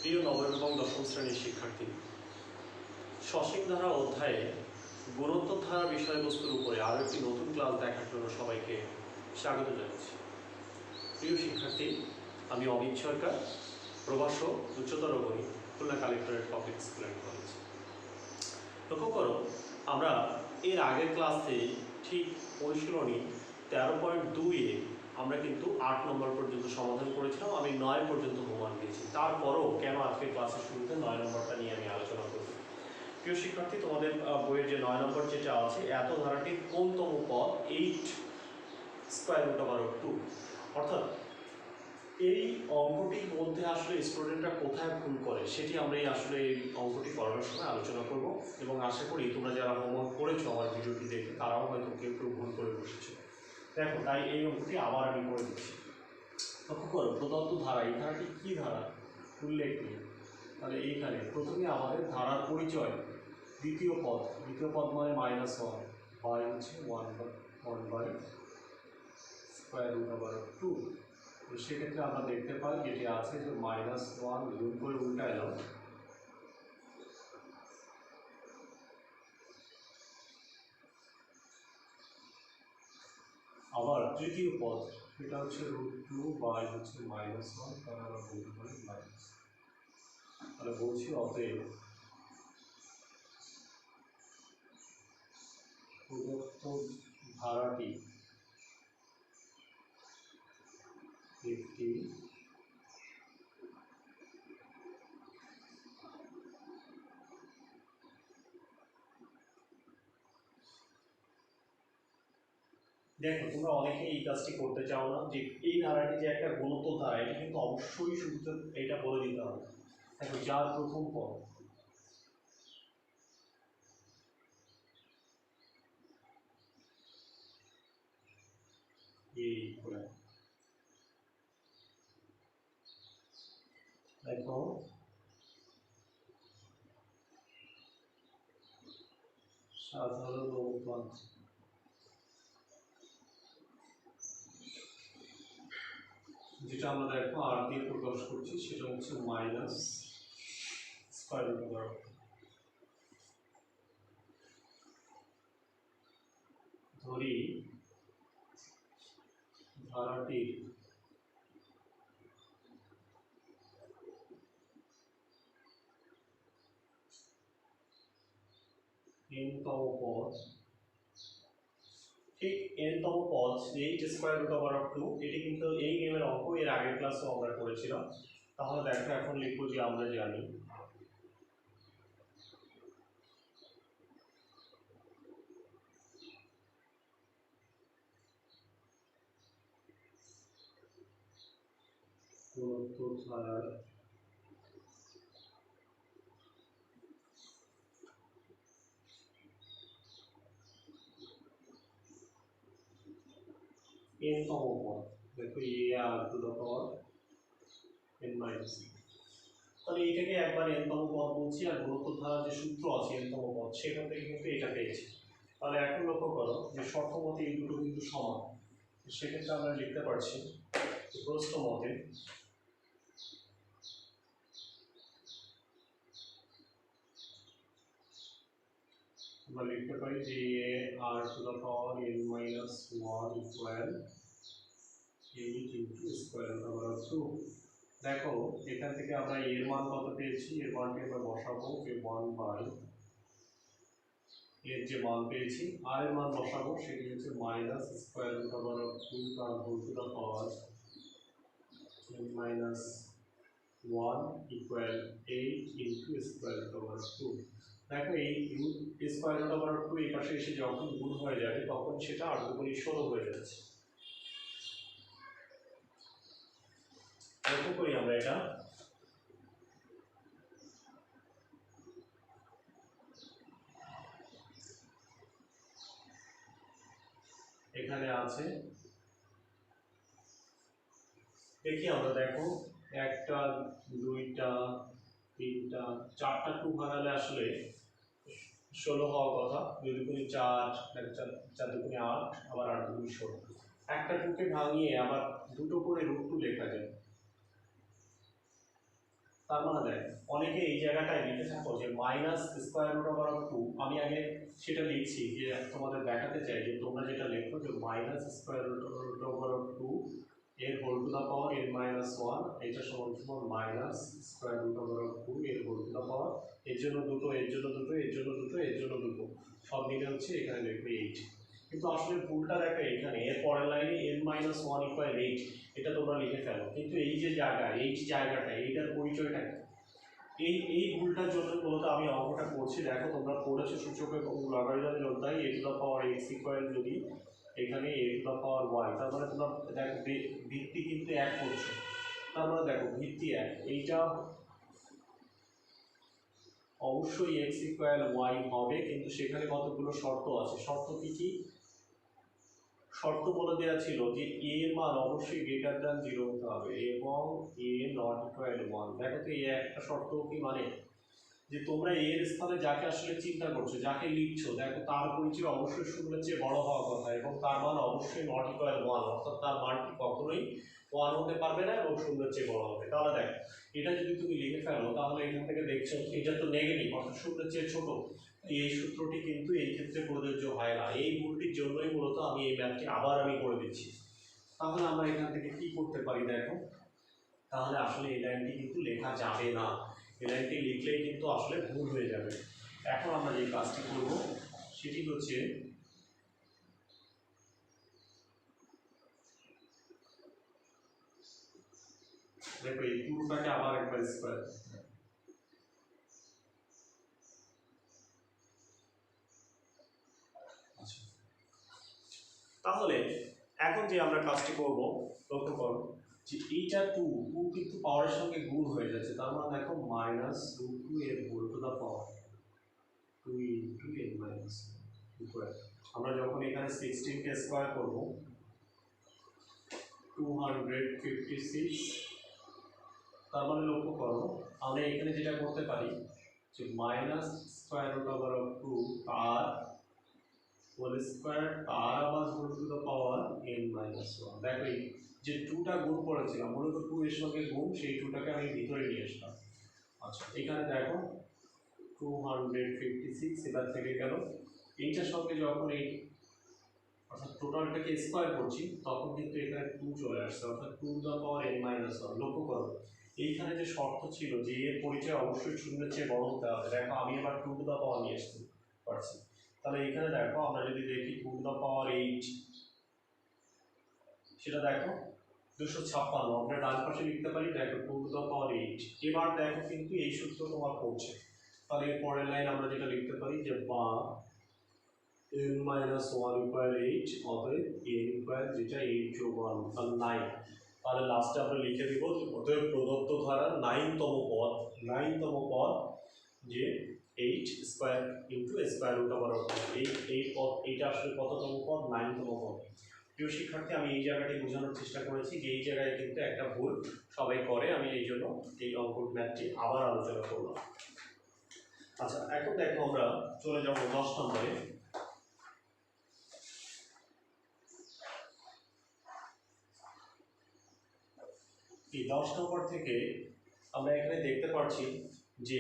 প্রিয় নবম এবং দশম শ্রেণীর শিক্ষার্থী, সসীম ধারা অধ্যায়ে গুণোত্তর ধারা বিষয়বস্তুর উপরে আরও একটি নতুন ক্লাস দেখার জন্য সবাইকে স্বাগত জানাচ্ছি। প্রিয় শিক্ষার্থী, আমি অমিত সরকার, প্রভাষক, উচ্চতর গণিত, Khulna collectorate public school and college. লক্ষ্য করো, আমরা এর আগের ক্লাসে ঠিক অনুশীলনী 13.2-এ আমরা কিন্তু 8 নম্বর পর্যন্ত সমাধান করেছিলাম। আমি 9 পর্যন্ত হোমওয়ার্ক দিয়েছি। তারপরও কেন আজকে ক্লাসের শুরুতে 9 নম্বরটা নিয়ে আমি আলোচনা করব। প্রিয় শিক্ষার্থী, তোমাদের বইয়ের যে 9 নম্বর যেটা আছে, এত ধারাটির কোনতম পদ 8 স্কোয়ার রুট ওভার 2, অর্থাৎ এই অঙ্কটির মধ্যে আসলে স্টুডেন্টরা কোথায় ভুল করে সেটি আমরা আসলে এই অঙ্কটি করানোর সময় আলোচনা করব, এবং আশা করি তোমরা যারা হোমওয়ার্ক করেছো আমার ভিডিওটি দেখে তারাও হয়তো কেউ কেউ ভুল করে বসেছে। দেখো, তাই এই অঙ্কটি আবার আমি করে দিচ্ছি। লক্ষ্য করো, প্রদত্ত ধারা, এই ধারাটি কী ধারা উল্লেখ নেই। তাহলে এইখানে প্রথমে আমাদের ধারার পরিচয়, দ্বিতীয় পদ মানে -1 বাই হচ্ছে 1/, স্কোয়ার রুট ওভার 2। তো সেক্ষেত্রে আমরা দেখতে পাই যেটি আছে যে -1 গুণ করে উল্টা এলাম, আবার তৃতীয় পদ এটা হচ্ছে √2 বাই হচ্ছে -1, তাহলে আমরা বলতে পারি মাইনাস। তাহলে বলছি অতএব প্রদত্ত ধারাটি একটি দেখো, তোমরা অনেকেই এই কাজটি করতে চাও না, যে এই ধারাটি যে একটা গুণোত্তর ধারা, এটা কিন্তু অবশ্যই শুধু এটা বলে দিতে হবে। দেখো, যার প্রথম পদ এই করে, দেখো সাধারণ অনুপাত যেটা আমরা দেখো আর দিয়ে প্রকাশ করছি, সেটা হচ্ছে মাইনাস স্কয়ার রুট ওভার। ধরি ধারাটির n-তম পদ, ঠিক n-তম পদ 8 স্কয়ার রুট ওভার 2, এটি কিন্তু এই নিয়মের অঙ্ক এর আগের ক্লাসে আমরা করেছিলাম। তাহলে দেখো, এখন লিখবো যে আমরা জানি গুণোত্তর ধারার n-তম পদ, দেখো n-, তাহলে এটাকে একবার n-তম পদ বলছি, আর গুণোত্তর ধারার যে সূত্র আছে n-তম পদ, সেখান থেকে কিন্তু এটা পেয়েছি। তাহলে এখন লক্ষ্য করো যে শর্ত মতে এই দুটো কিন্তু সমান, সেক্ষেত্রে আমরা লিখতে পারছি প্রশ্ন মতে আমরা লিখতে পারি যে r⁴n-1 equal 8 square root over 2। দেখো, এখান থেকে আমরা এর মান কত পেয়েছি, এর মানটি আমরা বসাবো যে 1/, এর যে মান পেয়েছি আর এর মান বসাবো, সেটি হচ্ছে মাইনাস স্কয়ার রুট ওভার 2 তার whole to the power n-1 equal 8 square root over 2। দেখো, এই স্কয়ার রুট ওভার 2 এই পাশে এসে যখন গুণ হয়ে যাবে তখন সেটা 8 দুগুণে 16 হয়ে যাচ্ছে। লক্ষ্য করি আমরা এটা, এখানে আছে, দেখি আমরা, দেখো 1টা 2টা 3টা 4টা 2 ভাঙালে আসলে 16 হওয়ার কথা। 2 দুগুণে 4, 4 দুগুণে 8, আবার 8 দুগুণে 16। একটা 2কে ভাঙিয়ে আবার দুটো করে √2 লেখা যায়। তার মানে দেখ অনেকে এই জায়গাটায় লিখে থাকো যে minus square root over of 2, আমি আগে সেটা লিখছি যে তোমাদের দেখাতে চাই যে তোমরা যেটা লেখো যে minus square root over of 2 এর whole to the power n minus 1, এটা সমান সমান minus square root over of 2 এর হোল টু দা পাওয়ার, এর জন্য দুটো, এর জন্য দুটো, এর জন্য দুটো, এর জন্য দুটো, সব মিলে হচ্ছে এখানে লিখবে 8। কিন্তু আসলে ভুলটা দেখো এখানে, এর পরের লাইনে n মাইনাস 1 ইকুয়াল 8, এটা তোমরা লিখে ফেলো, কিন্তু এই যে জায়গা, এই জায়গাটা, এইটার পরিচয়টা এই ভুলটার জন্য মূলত আমি অঙ্কটা করছি। দেখো তোমরা পড়েছো সূচকের লগারিদম যোগদাই a to the power x equal যদি এখানে a to the power y, তার মানে তোমরা দেখো ভিত্তি কিন্তু এক করছো, তার মানে দেখো ভিত্তি এক, এইটা অবশ্যই x ইকুয়াল y হবে, কিন্তু সেখানে কতগুলো শর্ত আছে। শর্ত কি কি? শর্ত বলে দেওয়া ছিল যে a এর মান অবশ্যই গ্রেটার দ্যান 0 হতে হবে এবং a নট ইকুয়াল 1। দেখো তো এই একটা শর্ত কি মানে যে তোমরা এর স্থানে যাকে আসলে চিন্তা করছো, যাকে লিখছো, দেখো তার পরিচয় অবশ্যই শূন্যের চেয়ে বড় হওয়ার কথা এবং তার মান অবশ্যই নট ইকুয়াল 1, অর্থাৎ তার মানটি কখনোই 1 হতে পারবে না এবং শূন্যের চেয়ে বড় হবে। তাহলে দেখো এটা যদি তুমি লিখে ফেলো তাহলে এখান থেকে দেখছো এটা তো নেগেটিভ, অর্থাৎ শূন্যের চেয়ে ছোট, এই সূত্রটি কিন্তু এই ক্ষেত্রে প্রযোজ্য হয় না। এই ভুলটির জন্যই মূলত আমি এই ম্যাথটি আবার আমি করে দিচ্ছি। তাহলে আমরা এখান থেকে কি করতে পারি দেখো, তাহলে আসলে এই লাইনটি কিন্তু লেখা যাবে না, এই লাইনটি লিখলেই কিন্তু আসলে ভুল হয়ে যাবে। এখন আমরা যে কাজটি করব সেটি হচ্ছে দেখো এই পুরোটাকে আবার একবার স্কয়ার, তাহলে এখন যে আমরা কাজটি করব লক্ষ্য করো যে এইটা 2 কিন্তু পাওয়ারের সঙ্গে গুণ হয়ে যাচ্ছে, তার মানে দেখো মাইনাস রুট 2 এর whole to the power 2 into n minus equal, আমরা যখন এখানে 16 কে স্কয়ার করব 256, তার মানে লক্ষ্য করো আমরা এখানে যেটা করতে পারি যে minus square root over of 2 তার হোল স্কয়ার তার আবার whole to the power n minus 1। দেখো এই যে 2টা গুণ করেছিলাম মূলত 2 এর সঙ্গে গুণ, সেই 2টাকে আমি ভিতরে নিয়ে আসলাম। আচ্ছা এখানে দেখো 256 এবার থেকে গেল, এইটার সঙ্গে যখন এই অর্থাৎ টোটালটাকে স্কয়ার করছি তখন কিন্তু এখানে 2 চলে আসছে, অর্থাৎ 2 two the power n minus 1। লক্ষ্য করো এইখানে যে শর্ত ছিল যে এর পরিচয় অবশ্যই শূন্যের চেয়ে বড় হতে হবে, দেখো আমি এবার 2 টু দ্য পাওয়ার নিয়ে আসতে পারছি। তাহলে এখানে দেখো আমরা যদি দেখি 2 টু দ্য পাওয়ার 8, সেটা দেখো 256, আমরা ডান পাশে লিখতে পারি দেখো 2 টু দ্য পাওয়ার 8। এবার দেখো কিন্তু এই সূত্র তোমার পড়ছে, তাহলে এর পরের লাইন আমরা যেটা লিখতে পারি যে বা n minus 1 equal 8, অতএব n equal যেটা 8 যোগ 1 তাহলে 9। তাহলে লাস্টে আমরা লিখে দিব যে অতএব প্রদত্ত ধারার 9তম পদ যে 8 square into square root over of 8 পদ, এইটা আসলে কততম পদ? 9তম পদ। প্রিয় শিক্ষার্থী আমি এই জায়গাটি বোঝানোর চেষ্টা করেছি যে এই জায়গায় কিন্তু একটা ভুল সবাই করে, আমি এই জন্য এই অঙ্ক ম্যাথটি আবার আলোচনা করলাম। আচ্ছা এখন দেখো আমরা চলে যাব 10 নম্বরে। এই 10 নম্বর থেকে আমরা এখানে দেখতে পাচ্ছি যে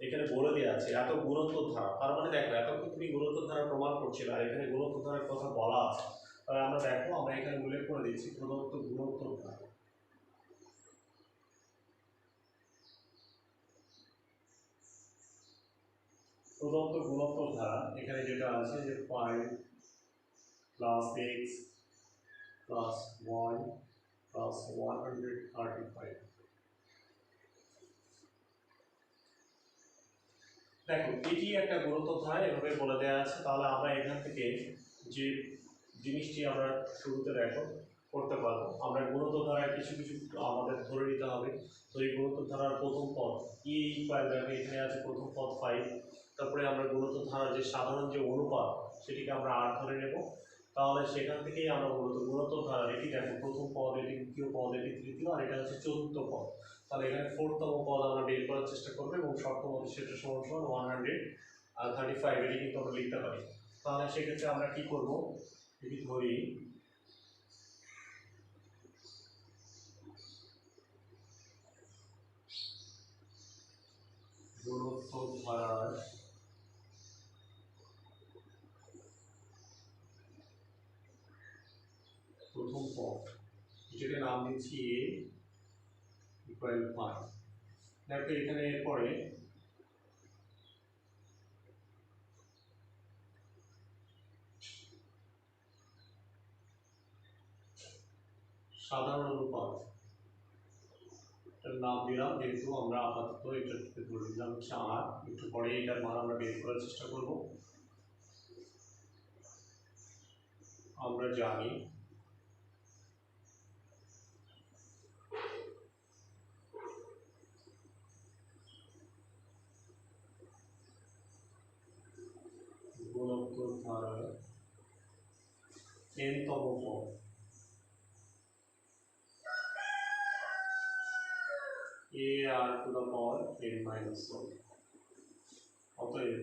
এখানে বলে দেওয়া আছে এত গুণোত্তর ধারা, তার মানে দেখো এতক্ষণ তুমি গুণোত্তর ধারা প্রমাণ করছিলে আর এখানে গুণোত্তর ধারার কথা বলা আছে, তাহলে আমরা দেখো আমরা এখানে উল্লেখ করে দিচ্ছি প্রদত্ত গুণোত্তর ধারা। প্রদত্ত গুণোত্তর ধারা এখানে যেটা আছে যে 5 plus x plus y plus 135। দেখো এটি একটা গুণোত্তর ধারা এভাবে বলে দেওয়া আছে, তাহলে আমরা এখান থেকে যে জিনিসটি আমরা শুরুতে দেখো করতে পারবো, আমরা গুণোত্তর ধারায় কিছু কিছু আমাদের ধরে নিতে হবে। তো এই গুণোত্তর ধারার প্রথম পদ ই ইকুয়াল, দেখো এখানে আছে প্রথম পদ 5, তারপরে আমরা গুণোত্তর ধারার যে সাধারণ যে অনুপাত সেটিকে আমরা 8 ধরে নেব, তাহলে সেখান থেকেই আমরা মূলত গুণোত্তর ধারার এটি দেখো প্রথম পদ, এটি দ্বিতীয় পদ, এটি তৃতীয়, আর এটা হচ্ছে চতুর্থ পদ। তাহলে এখানে 4তম পদ আমরা বের করার চেষ্টা করবো এবং শর্ত মতে সেটা সমান সমান 135, এটি কিন্তু আমরা লিখতে পারি। তাহলে সেক্ষেত্রে আমরা কি করব, এটি ধরি পথ, যেটাকে নাম দিচ্ছি এ ইকুয়াল 5। দেখো এখানে এরপরে সাধারণ অনুপাত, এটার নাম দিলাম, যেহেতু আমরা আপাতত এটাকে ধরে দিলাম হচ্ছে আর। একটু পরে এটার মান আমরা বের করার চেষ্টা করব। আমরা জানি গুণোত্তর ধারার n-তম পদ a r to the power n minus 1। অতএব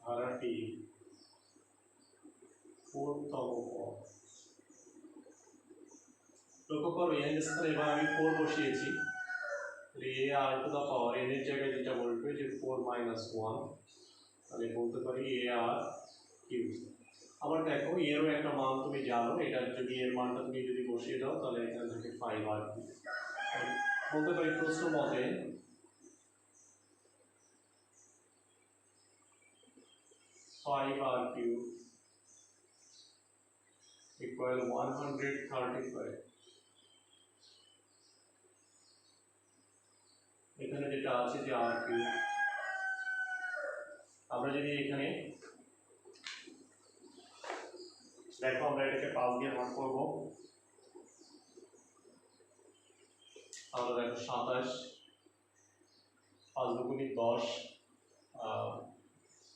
ধারাটি 4-তম পদ। লক্ষ্য করো n স্থানে এবার আমি 4 বসিয়েছি, a r to the power n এর জায়গায় যেটা বলবে যে 4 minus 1, তাহলে বলতে পারি a r কিউব। আবার দেখো এরও একটা মান তুমি জানো, এটা যদি এর মানটা তুমি যদি বসিয়ে দাও তাহলে এখান থেকে 5 আর বলতে পারি প্রশ্ন মতে 5 r কিউব ইকুয়াল 135। এখানে যেটা আছে যে r কিউব, আমরা যদি এখানে দেখো আমরা এটাকে 5 দিয়ে ভাগ করব, তাহলে দেখো 27, 5 দুগুণে 10,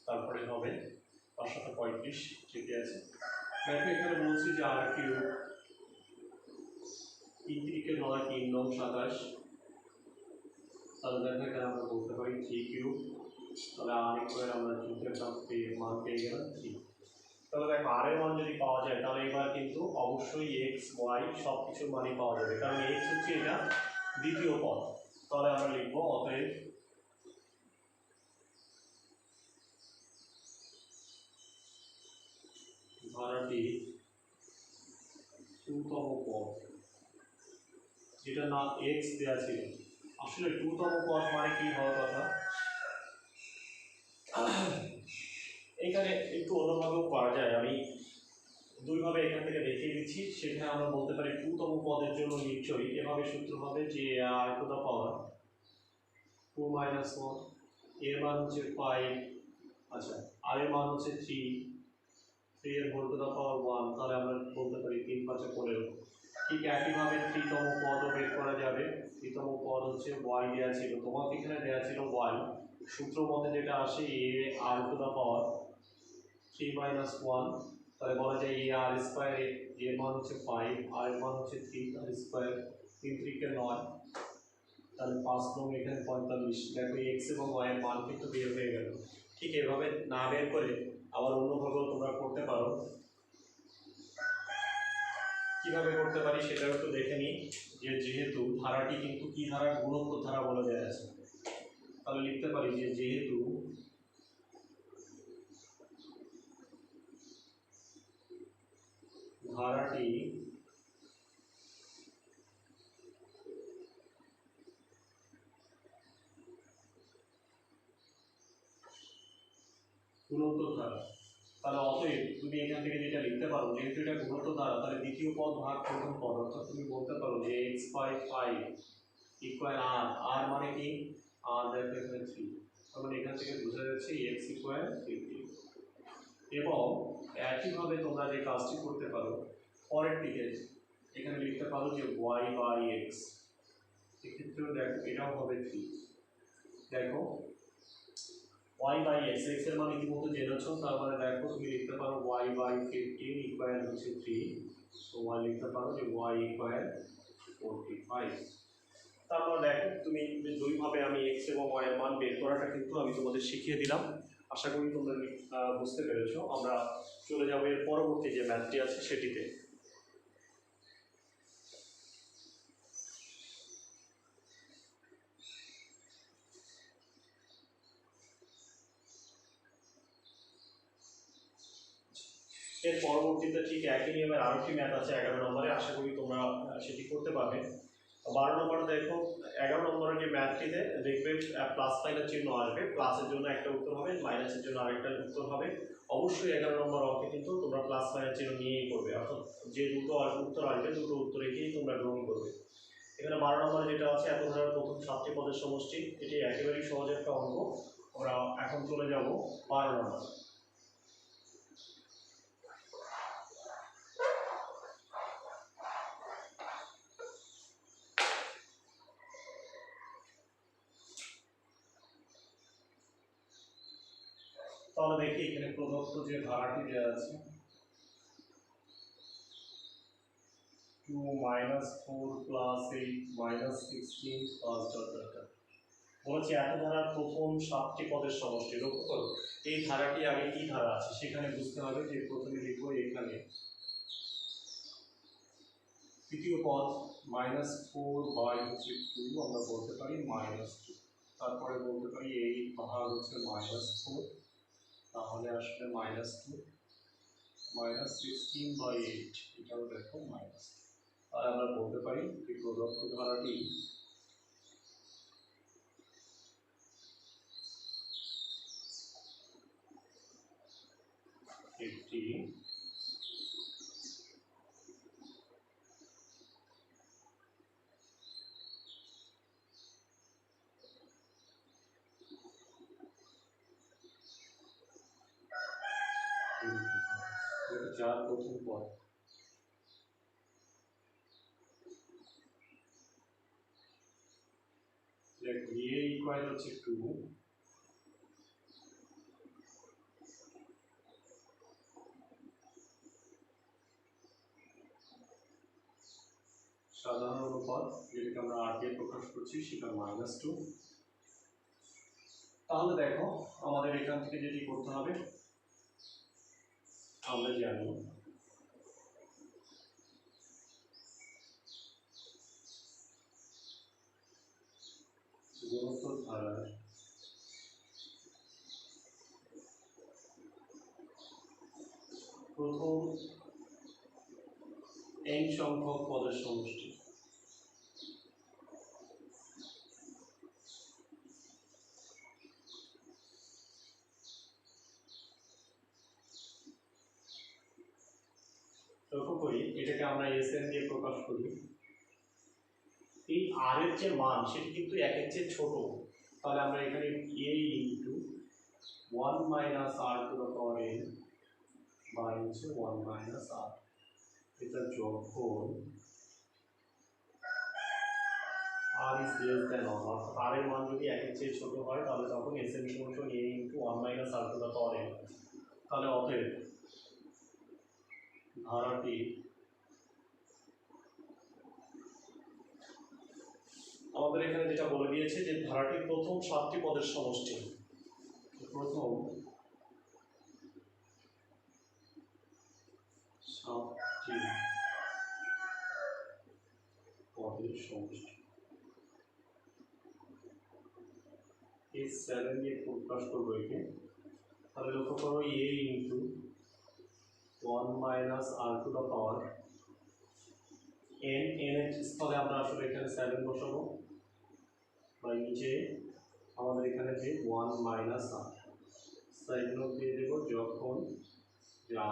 তারপরে হবে 535, ঠিকই আছে। দেখো এখানে বলছি যে r কিউব 3 3 9 3 9 27, তাহলে দেখো এখানে আমরা বলতে পারি 3 কিউব, তাহলে r ইকুয়াল আমরা যুদ্ধের মান পেয়ে গেলাম 3। তাহলে দেখো r এর মান যদি পাওয়া যায় তাহলে এবার কিন্তু অবশ্যই x y সব কিছুর মানই পাওয়া যাবে, কারণ x হচ্ছে এটা দ্বিতীয় পদ। তাহলে আমরা লিখবো অতএব ধারাটি 2-তম পদ, যেটা না x দেওয়া ছিল। আসলে 2-তম পদ মানে কি হওয়ার কথা, এখানে একটু অন্যভাবেও করা যায়, আমি দুইভাবে এখান থেকে দেখিয়ে দিচ্ছি। সেখানে আমরা বলতে পারি 2-তম পদের জন্য নিশ্চয়ই এভাবে সূত্র হবে যে r two the power 2 minus 1, এর মান হচ্ছে 5, আচ্ছা r এর মান হচ্ছে 3, 3 এর হোল টু দ্য পাওয়ার 1, তাহলে আমরা বলতে পারি 3 5 15। ঠিক একইভাবে 3-তম পদও বের করা যাবে। 3-তম পদ হচ্ছে y দেওয়া ছিল, তোমাকে এখানে দেওয়া ছিল y, সূত্র মতে যেটা আসে a r two the power 3 minus 1, তাহলে বলা যায় a r স্কয়ার, এর মান হচ্ছে 5, r এর মান হচ্ছে 3, তার স্কয়ার 3 3 কে 9, তাহলে 5 9 এখানে 45। দেখো x এবং y এর মান কিন্তু বের হয়ে গেল। ঠিক এভাবে না বের করে আবার অন্যভাবেও তোমরা করতে পারো। কিভাবে করতে পারি সেটাও একটু দেখে নিই, যে যেহেতু ধারাটি কিন্তু কি ধারা, গুণোত্তর ধারা বলা যায় আছে, তাহলে লিখতে পারি যে যেহেতু ধারাটি গুণোত্তর ধারা, তাহলে অতএব তুমি এখান থেকে যেটা লিখতে পারো, যেহেতু এটা গুণোত্তর ধারা, তাহলে দ্বিতীয় পদ ভাগ প্রথম পদ, অর্থাৎ তুমি বলতে পারো যে x by 5 equal r, r মানে কি, r দেখো এখানে 3, তাহলে এখান থেকে বোঝা যাচ্ছে x ইকুয়াল 50। এবং একইভাবে তোমরা যে কাজটি করতে পারো পরের দিকে, এখানে লিখতে পারো যে y বাই x, এক্ষেত্রেও দেখো এটাও হবে 3। দেখো y বাই x, x এর মান ইতিমধ্যে জেনেছো, তার মানে দেখো তুমি লিখতে পারো y বাই 15 ইকুয়াল হচ্ছে 3, তো y লিখতে পারো যে y ইকুয়াল 45। তারপর দেখো তুমি দুইভাবে আমি x এবং y এর মান বের করাটা কিন্তু আমি তোমাদের শিখিয়ে দিলাম। আশা করি তোমরা বুঝতে পেরেছো। আমরা চলে যাবো এর পরবর্তী যে ম্যাথটি আছে সেটিতে। এর পরবর্তীতে ঠিক একই নিয়মের আরেকটি ম্যাথ আছে 11 নম্বরে, আশা করি তোমরা সেটি করতে পারবে। 12 নম্বরে দেখো 11 নম্বরের যে ম্যাথটিতে দেখবে প্লাস মাইনাস চিহ্ন আসবে, প্লাসের জন্য একটা উত্তর হবে, মাইনাসের জন্য আরেকটা উত্তর হবে। অবশ্যই 11 নম্বর অঙ্কে কিন্তু তোমরা প্লাস মাইনাস চিহ্ন নিয়েই করবে, অর্থাৎ যে দুটো উত্তর আসবে দুটো উত্তরেকেই তোমরা গ্রহণ করবে। এখানে 12 নম্বরে যেটা আছে এত ধারার প্রথম 7টি পদের সমষ্টি, এটি একেবারেই সহজ একটা অঙ্ক। আমরা এখন চলে যাব 12 নম্বর। তাহলে দেখি এখানে প্রদত্ত যে ধারাটি দেওয়া আছে 2 -4 + 8 -16 বলেছি এত ধারার প্রথম 7টি পদের সমষ্টি। লক্ষ্য করো এই ধারাটি আগে কি ধারা আছে সেখানে বুঝতে হবে যে প্রথমে লিখবো এখানে তৃতীয় পদ -4/2 আমরা বলতে পারি -2, তারপরে বলতে পারি এই ভাগ হচ্ছে -4, তাহলে আসলে -2 -16/8 এটাও দেখো মাইনাস। আর আমরা বলতে পারি যে প্রদত্ত ধারাটি একটি যার প্রথম পদ দেখো a ইকুয়াল হচ্ছে 2, সাধারণ অনুপাত যেটাকে আমরা r দিয়ে প্রকাশ করছি সেটা -2। তাহলে দেখো আমাদের এখান থেকে যেটি করতে হবে আমরা জানি গুণোত্তর ধারার প্রথম n সংখ্যক পদের সমষ্টি। লক্ষ্য করি এটাকে আমরা SN দিয়ে প্রকাশ করি। এই r এর যে মান সেটি কিন্তু 1 এর চেয়ে ছোট, তাহলে আমরা এখানে a * 1 - r⁴ বা হচ্ছে 1 - r, এটা যখন r is less than 1, অর্থাৎ r এর মান যদি 1 এর চেয়ে ছোট হয় তাহলে তখন SN = a * 1 - r⁴। তাহলে অতএব ধারাটি আমাদের এখানে যেটা বলে দিয়েছে যে ধারাটির প্রথম 7টি পদের সমষ্টি, প্রথম 7টি পদের সমষ্টি এই 7 দিয়ে প্রকাশ করবো একে। তাহলে লক্ষ্য করো a * 1 - r⁴ n এর স্থলে আমরা আসলে এখানে 7 বসাবো, বা নিচে আমাদের এখানে যে 1 - r সাইড নোট দিয়ে দেবো যখন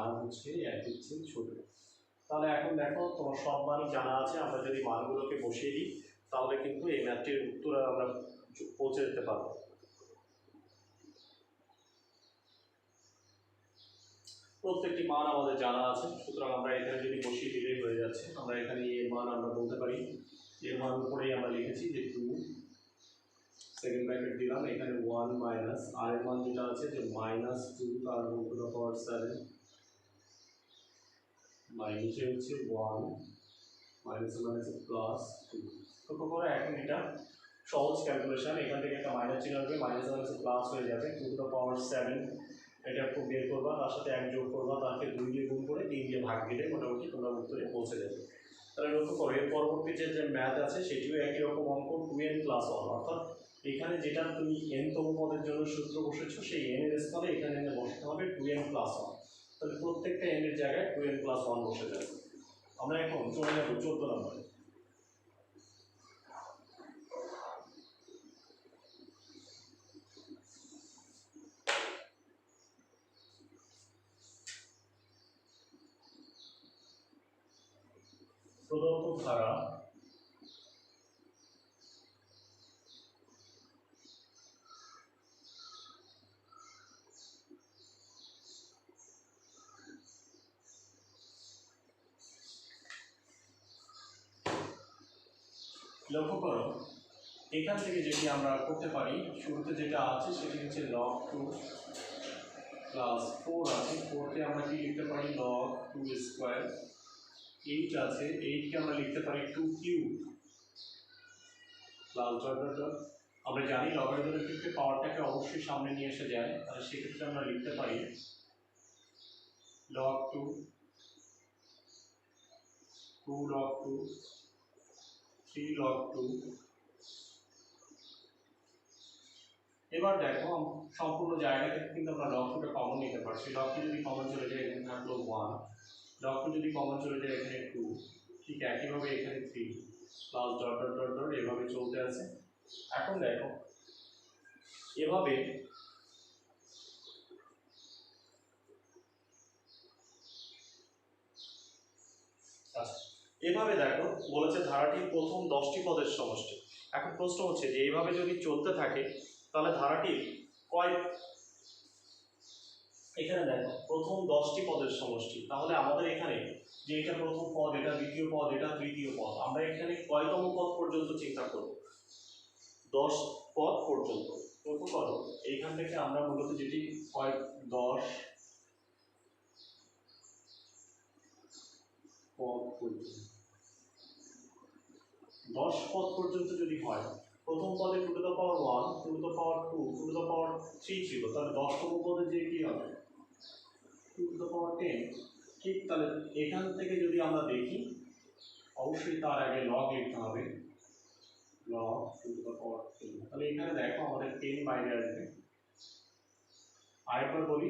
r হচ্ছে 1 এর চেয়ে ছোট। তাহলে এখন দেখো তোমার সব মানই জানা আছে, আমরা যদি মানগুলোকে বসিয়ে দিই তাহলে কিন্তু এই ম্যাথটির উত্তরে আমরা পৌঁছে যেতে পারবো। প্রত্যেকটি মান আমাদের জানা আছে, সুতরাং আমরা এখানে যদি বসিয়ে দিলেই হয়ে যাচ্ছে। আমরা এখানে এর মান আমরা বলতে পারি, এর মান উপরেই আমরা লিখেছি যে 2, সেকেন্ড ব্র্যাকেট দিলাম, এখানে 1 মাইনাস আর এর মান যেটা আছে যে -2 তার whole to the power 7, by নিচে হচ্ছে 1 মাইনাস মাইনাসে +2। লক্ষ্য করো এখন এটা সহজ ক্যালকুলেশন, এখান থেকে একটা মাইনাস চিহ্ন আসবে, মাইনাস মাইনাসে প্লাস হয়ে যাবে, 2 টু দ্য পাওয়ার 7 এটা খুব বের করবা, তার সাথে 1 যোগ করবা, তাকে 2 দিয়ে গুণ করে 3 দিয়ে ভাগ দিলে মোটামুটি তোমরা উত্তরে পৌঁছে যাবে। তাহলে লক্ষ্য করো এর পরবর্তী যে ম্যাথ আছে সেটিও একই রকম অঙ্ক, 2n + 1, অর্থাৎ এখানে যেটা তুমি n তম পদের জন্য সূত্র বসেছো সেই n এর স্থলে এখানে বসাতে হবে 2n + 1। তাহলে প্রত্যেকটা n এর জায়গায় 2n+1 বসে যাবে। আমরা এখন চলে যাব 14 নম্বরে। প্রদত্ত ধারা লক্ষ্য করো, এখান থেকে যেটি আমরা করতে পারি, শুরুতে যেটা আছে সেটি হচ্ছে log 2 প্লাস 4 আছে, 4কে আমরা কি লিখতে পারি log 2 স্কোয়ার। 8 আছে, 8কে আমরা লিখতে পারি 2 cube plus dot dot dot. আমরা জানি লগারিদমের ক্ষেত্রে পাওয়ারটাকে অবশ্যই সামনে নিয়ে এসে যায়, তাহলে সেক্ষেত্রে আমরা লিখতে পারি log 2 2 log 2 3 log 2। এবার দেখো সম্পূর্ণ জায়গা থেকে কিন্তু আমরা log 2টা কমন নিতে পারছি। log 2 যদি কমন চলে যায় এখানে থাকলো 1, log 2 যদি কমন চলে যায় এখানে 2, ঠিক একইভাবে এখানে 3 plus dot dot dot dot এভাবে চলতে আছে। এখন দেখো এভাবে এভাবে দেখো বলেছে ধারাটির প্রথম 10টি পদের সমষ্টি। এখন প্রশ্ন হচ্ছে যে এইভাবে যদি চলতে থাকে তাহলে ধারাটির কয়, এখানে দেখো প্রথম 10টি পদের সমষ্টি, তাহলে আমাদের এখানে যে এটা প্রথম পদ, এটা দ্বিতীয় পদ, এটা তৃতীয় পদ, আমরা এখানে কয়তম পদ পর্যন্ত চিন্তা করব? 10 পদ পর্যন্ত। লক্ষ্য করো এইখান থেকে আমরা মূলত যেটি 10 পদ পর্যন্ত, 10 পদ পর্যন্ত যদি হয়, প্রথম পদে 2 two the power 1, 2 two the power 2, 2 two the পাওয়ার 3 ছিল, তাহলে 10তম পদে যে কি হবে 2 টু দ্য পাওয়ার 10। ঠিক, তাহলে এখান থেকে যদি আমরা দেখি অবশ্যই তার আগে লগ লিখতে হবে, log 2 টু দ্য পাওয়ার 10। তাহলে এখানে দেখো আমাদের 10 বাইরে আসবে। আরেকবার বলি,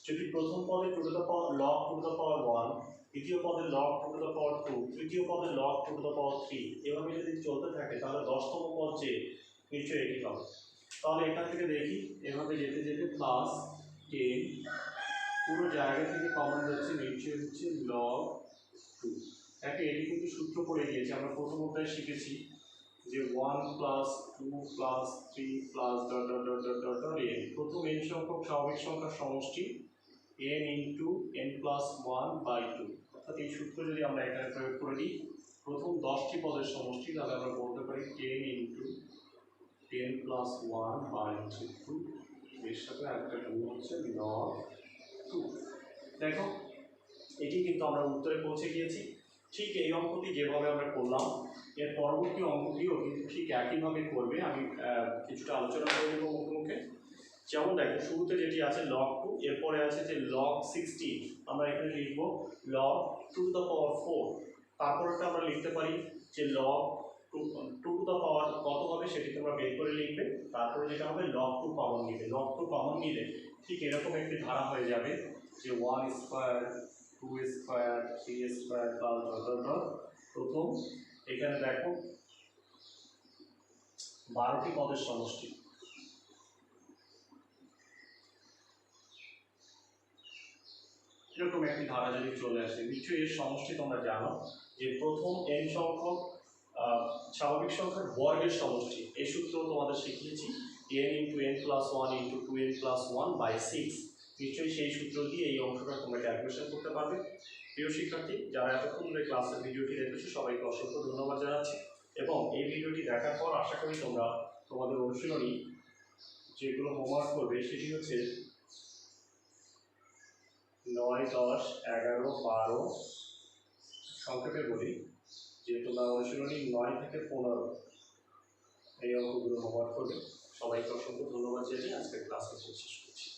যদি প্রথম পদে 2 two the power log 2 two the পাওয়ার 1, দ্বিতীয় পদে log 2 টু দ্য পাওয়ার 2, তৃতীয় পদে log 2 টু দ্য পাওয়ার 3, এভাবে যদি চলতে থাকে তাহলে 10তম পদ যে নিশ্চয়ই এটি হবে। তাহলে এখান থেকে দেখি এভাবে যেতে যেতে প্লাস 10, পুরো জায়গা থেকে কমন যাচ্ছে, নিশ্চয়ই হচ্ছে log 2। দেখো এটি কিন্তু সূত্র পড়ে গিয়েছে, আমরা প্রথম অধ্যায়ে শিখেছি যে 1 plus 2 plus 3 plus dot dot dot dot dot dot n, প্রথম n সংখ্যক স্বাভাবিক সংখ্যার সমষ্টি n ইন্টু n প্লাস 1/2। অর্থাৎ এই সূত্র যদি আমরা এখানে প্রয়োগ করে দিই প্রথম 10টি পদের সমষ্টি, তাহলে আমরা বলতে পারি 10 ইন্টু 10 প্লাস 1/2, এর সাথে একটা গুণ হচ্ছে log 2। দেখো এটি কিন্তু আমরা উত্তরে পৌঁছে গিয়েছি। ঠিক এই অঙ্কটি যেভাবে আমরা করলাম এর পরবর্তী অঙ্কটিও কিন্তু ঠিক একইভাবে করবে। আমি কিছুটা আলোচনা করে দেবো মুখে মুখে। যেমন দেখো শুরুতে যেটি আছে log 2, এরপরে আছে যে log 16, আমরা এখানে লিখব log 2 টু দ্য পাওয়ার 4, তারপরটা আমরা লিখতে পারি যে log 2 টু দ্য পাওয়ার কত হবে সেটি তোমরা বের করে লিখবে। তারপরে যেটা হবে log 2 কমন নিবে, log 2 কমন নিলে ঠিক এরকম একটি ধারা হয়ে যাবে যে 1 square 2 square 3 square plus dot dot dot. প্রথম এখানে দেখো 12টি পদের সমষ্টি, এরকম একটি ধারা যদি চলে আসে, নিশ্চয়ই এর সমষ্টি তোমরা জানো যে প্রথম n সংখ্যক স্বাভাবিক সংখ্যার বর্গের সমষ্টি। এই সূত্র তোমাদের শিখিয়েছি, n into n plus 1 into 2n plus 1/6। নিশ্চয়ই সেই সূত্র দিয়ে এই অংশটা তোমরা ক্যালকুলেশন করতে পারবে। প্রিয় শিক্ষার্থী, যারা এতক্ষণ ধরে ক্লাসের ভিডিওটি দেখেছো সবাইকে অসংখ্য ধন্যবাদ জানাচ্ছি, এবং এই ভিডিওটি দেখার পর আশা করি তোমরা তোমাদের অনুশীলনী যেগুলো হোমওয়ার্ক করবে সেটি হচ্ছে 9, 10, 11, 12, সংক্ষেপে বলি যে তোমরা অনুশীলনী 9 থেকে 15 এই অঙ্কগুলো হোমওয়ার্ক করবে। সবাইকে অসংখ্য ধন্যবাদ জানিয়ে আজকের ক্লাস শেষ করছি।